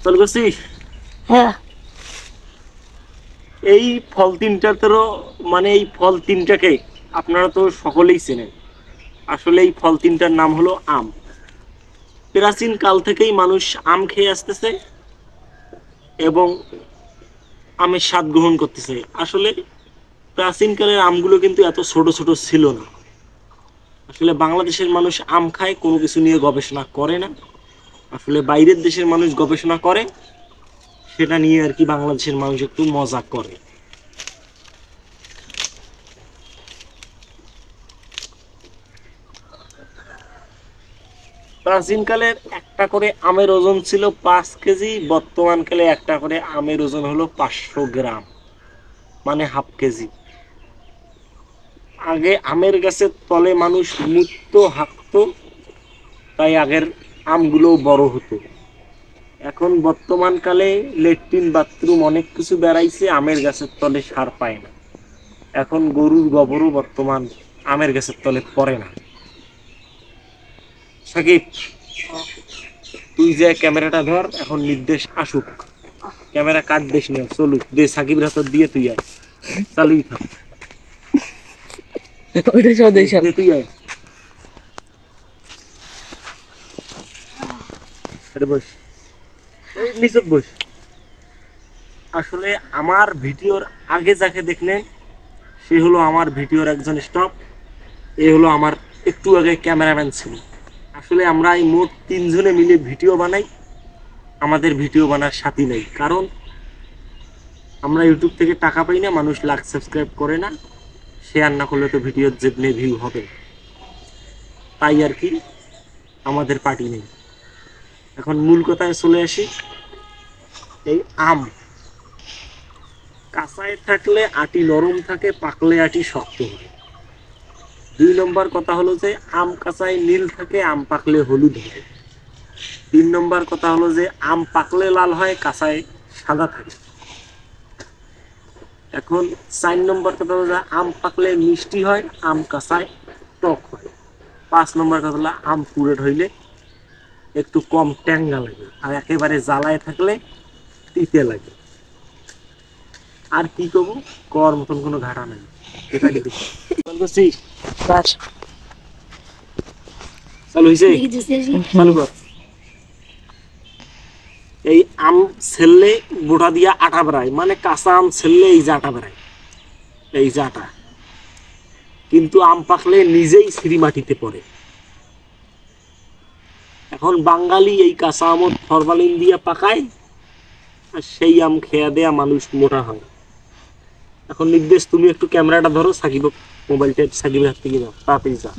চল করছি। হ্যাঁ এই ফল তিনটাতেও মানে এই ফল তিনটাকে আপনারা তো সকলেই চেনেন। আসলে এই ফল তিনটার নাম হলো আম। প্রাচীন কাল থেকেই মানুষ আম খেয়ে আসতেছে এবং আমের স্বাদ গ্রহণ করতেছে। আসলে প্রাচীন কালের আমগুলো কিন্তু এত ছোট ছোট ছিল না। আসলে বাংলাদেশের মানুষ আম খায়, কোনো কিছু নিয়ে গবেষণা করে না। আসলে বাইরের দেশের মানুষ গবেষণা করে, সেটা নিয়ে আর কি বাংলাদেশের মানুষ একটু মজা করে। প্রাচীনকালের একটা করে আমের ওজন ছিল 5 কেজি, বর্তমানকালে একটা করে আমের ওজন হলো 500 গ্রাম, মানে হাফ কেজি। আগে আমের গাছের তলে মানুষ মুততো, হাঁকতো, তাই আগের আমগুলো বড় হতো। এখন বর্তমানকালে লেট্রিন বাথরুম অনেক কিছু বেড়াইছে, আমের গাছের তলে সার পায় না। এখন গরুর গোবরও বর্তমান আমের গাছের তলে পড়ে না। সাকিব, তুই যে ক্যামেরাটা ধর, এখন নির্দেশ আসুক। ক্যামেরা কাট দিস না, চলুক দে, সাকিবের হাত দিয়ে তুই আয়, চালুই থাক। ওইটা সব দেশ তুই আয়, বস, নিচে বস। আসলে আমার ভিডিওর আগে যাকে দেখলেন সে হলো আমার ভিডিওর একজন স্টাফ। এ হলো আমার একটু আগে ক্যামেরাম্যান ছিল। আসলে আমরা এই মোট 3 জনে মিলে ভিডিও বানাই। আমাদের ভিডিও বানার সাথী নেই, কারণ আমরা ইউটিউব থেকে টাকা পাই না, মানুষ লাখ সাবস্ক্রাইব করে না, শেয়ার না করলে তো ভিডিওর যেমনি ভিউ হবে, তাই আর কি আমাদের পার্টি নেই। এখন মূল কথায় চলে আসি। এই আম কাঁচায় থাকলে আটি নরম থাকে, পাকলে আটি শক্ত হয়। 2 নম্বর কথা হলো যে আম কাঁচায় নীল থাকে, আম পাকলে হলুদ হয়। 3 নম্বর কথা হলো যে আম পাকলে লাল হয়, কাঁচায় সাদা থাকে। এখন 4 নম্বর কথা হলো যে আম পাকলে মিষ্টি হয়, আম কাঁচায় টক হয়। 5 নম্বর কথা হলো আম পুরো হইলে একটু কম ট্যাঙ্গা লাগে, আর একেবারে জ্বালায় থাকলে তিতে লাগে। আর কি করবো, কর মতন কোনো ঘাটা নাই। চালু হয়েছে, চালু কর। এই আম ছেললে গোটা দিয়া আটা বেড়ায়, মানে কাঁচা আম ছেললে এই যে আটা বেড়ায়, এই যে আটা, কিন্তু আম পাকলে নিজেই সিঁড়ি মাটিতে পড়ে। এখন বাঙালি এই কাঁচা আমত ফরমালিন দিয়া পাকায়, আর সেই আম খেয়া দেয়া মানুষ মোটা হয়। এখন নির্দেশ, তুমি একটু ক্যামেরাটা ধরো, সাকিব মোবাইলটা সাকিবের হাত থেকে যাও, তাড়াতাড়ি যা।